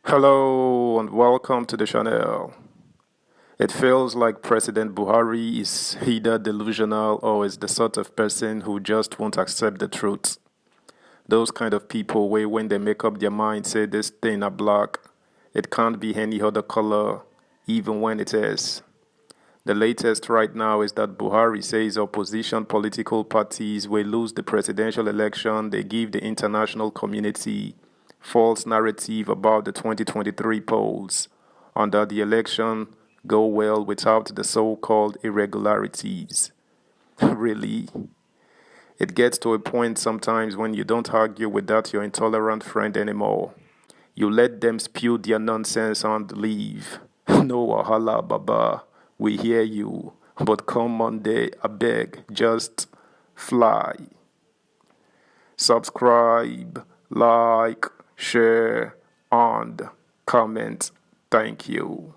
Hello and welcome to the channel. It feels like President Buhari is either delusional or is the sort of person who just won't accept the truth. Those kind of people where when they make up their mind say this thing are black, it can't be any other color, even when it is. The latest right now is that Buhari says opposition political parties will lose the presidential election. They give the international community false narrative about the 2023 polls, and that the election go well without the so-called irregularities. Really? It gets to a point sometimes when you don't argue with that your intolerant friend anymore. You let them spew their nonsense and leave. No wahala, baba. We hear you. But come Monday, I beg, just fly. Subscribe, like, share, and comment. Thank you.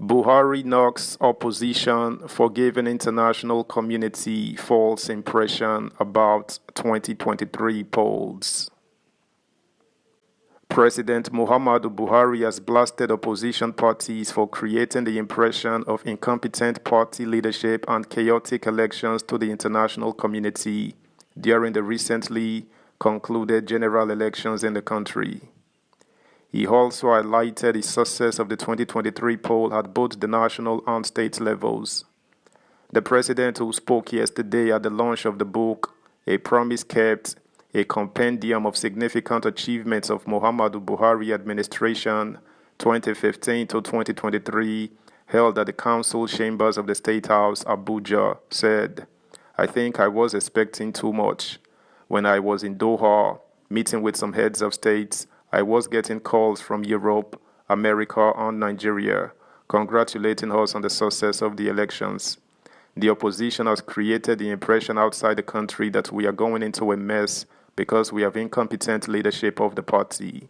Buhari knocks opposition for giving international community false impression about 2023 polls. President Muhammadu Buhari has blasted opposition parties for creating the impression of incompetent party leadership and chaotic elections to the international community during the recently concluded general elections in the country. He also highlighted the success of the 2023 poll at both the national and state levels. The president, who spoke yesterday at the launch of the book, A Promise Kept, a compendium of significant achievements of Muhammadu Buhari administration 2015 to 2023, held at the council chambers of the State House, Abuja, said, "I think I was expecting too much. When I was in Doha, meeting with some heads of states, I was getting calls from Europe, America, and Nigeria, congratulating us on the success of the elections. The opposition has created the impression outside the country that we are going into a mess because we have incompetent leadership of the party.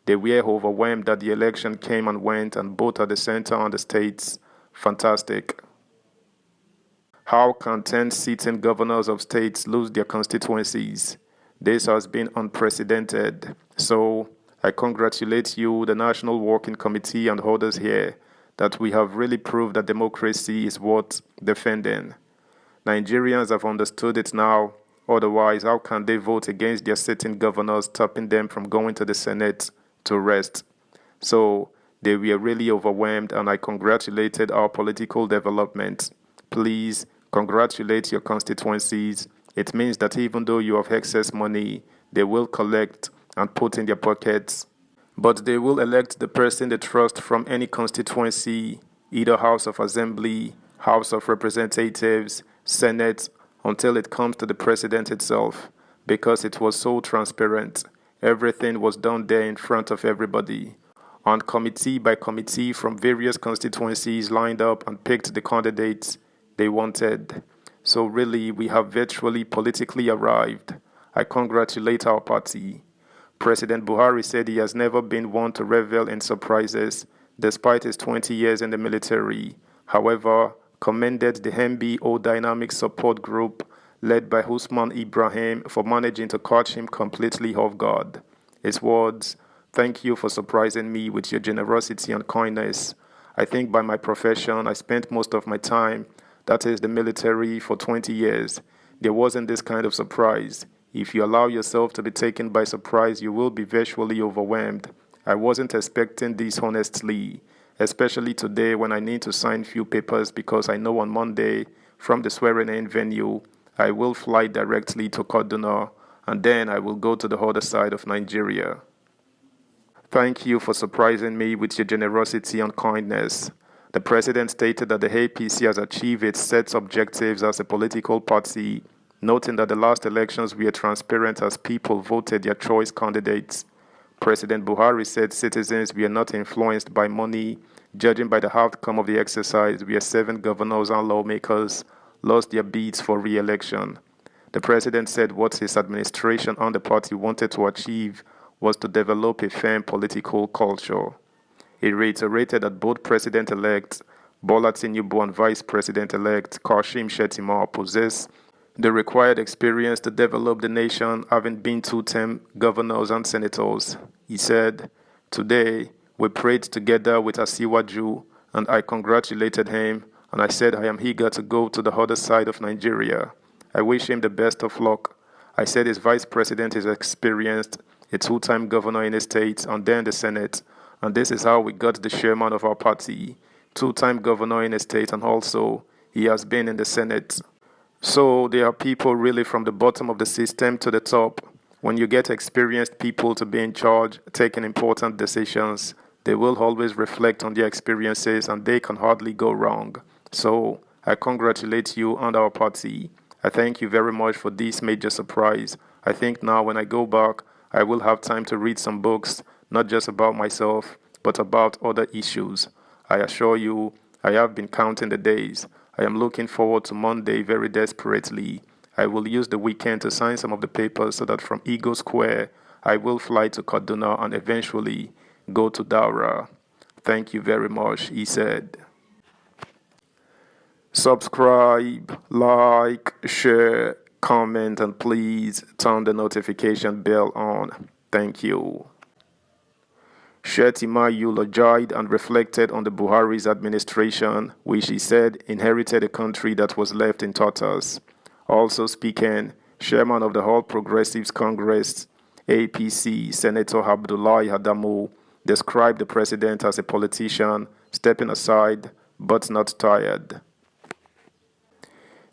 They were overwhelmed that the election came and went, and both at the center and the states. Fantastic. How can 10 sitting governors of states lose their constituencies? This has been unprecedented. So, I congratulate you, the National Working Committee, and others here, that we have really proved that democracy is worth defending. Nigerians have understood it now. Otherwise, how can they vote against their sitting governors, stopping them from going to the Senate to rest? So, they were really overwhelmed, and I congratulated our political development. Please congratulate your constituencies. It means that even though you have excess money, they will collect and put in their pockets. But they will elect the person they trust from any constituency, either House of Assembly, House of Representatives, Senate, until it comes to the president itself, because it was so transparent. Everything was done there in front of everybody. And committee by committee from various constituencies lined up and picked the candidates they wanted. So really, we have virtually politically arrived. I congratulate our party. President Buhari said he has never been one to revel in surprises, despite his 20 years in the military. However, commended the MBO Dynamic Support Group led by Usman Ibrahim for managing to catch him completely off guard. His words, "Thank you for surprising me with your generosity and kindness. I think by my profession, I spent most of my time, that is the military, for 20 years. There wasn't this kind of surprise. If you allow yourself to be taken by surprise, you will be virtually overwhelmed. I wasn't expecting this honestly, especially today when I need to sign few papers because I know on Monday, from the swearing-in venue, I will fly directly to Kaduna, and then I will go to the other side of Nigeria. Thank you for surprising me with your generosity and kindness." The president stated that the APC has achieved its set objectives as a political party, noting that the last elections were transparent as people voted their choice candidates. President Buhari said citizens were not influenced by money. Judging by the outcome of the exercise, where 7 governors and lawmakers lost their bids for re-election. The president said what his administration and the party wanted to achieve was to develop a firm political culture. He reiterated that both President-elect Bola Tinubu and Vice President-elect Kashim Shettima possess the required experience to develop the nation, having been 2-term governors and senators. He said, "Today, we prayed together with Asiwaju, and I congratulated him, and I said I am eager to go to the other side of Nigeria. I wish him the best of luck. I said his vice president is experienced, a two-time governor in the state, and then the Senate, and this is how we got the chairman of our party, two-time governor in the state, and also he has been in the Senate." So there are people really from the bottom of the system to the top. When you get experienced people to be in charge, taking important decisions, they will always reflect on their experiences and they can hardly go wrong. So I congratulate you and our party. I thank you very much for this major surprise. I think now when I go back, I will have time to read some books, not just about myself, but about other issues. I assure you, I have been counting the days. I am looking forward to Monday very desperately. I will use the weekend to sign some of the papers so that from Eagle Square, I will fly to Kaduna and eventually go to Daura. Thank you very much, he said. Subscribe, like, share, comment, and please turn the notification bell on. Thank you. Shettima eulogized and reflected on the Buhari's administration, which he said inherited a country that was left in tatters. Also speaking, Chairman of the All Progressives Congress, APC, Senator Abdullahi Adamu, described the president as a politician, stepping aside, but not tired.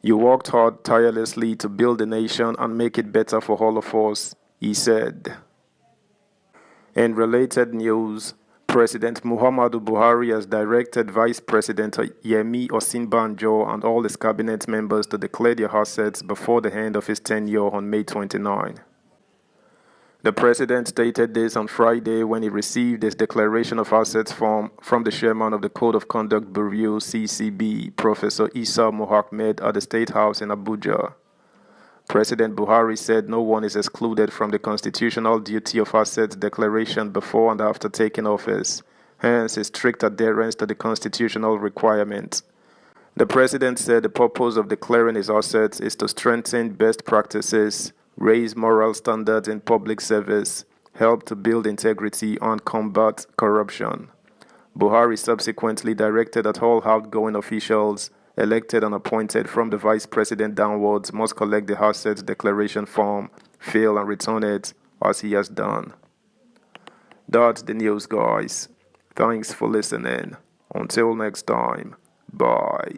"You worked hard tirelessly to build the nation and make it better for all of us," he said. In related news, President Muhammadu Buhari has directed Vice President Yemi Osinbajo and all his cabinet members to declare their assets before the end of his tenure on May 29. The president stated this on Friday when he received his declaration of assets form from the chairman of the Code of Conduct Bureau (CCB), Professor Issa Mohammed, at the State House in Abuja. President Buhari said no one is excluded from the constitutional duty of assets declaration before and after taking office, hence a strict adherence to the constitutional requirement. The president said the purpose of declaring his assets is to strengthen best practices, raise moral standards in public service, help to build integrity, and combat corruption. Buhari subsequently directed that all outgoing officials elected and appointed from the vice president downwards must collect the assets declaration form, fill and return it, as he has done. That's the news, guys. Thanks for listening. Until next time, bye.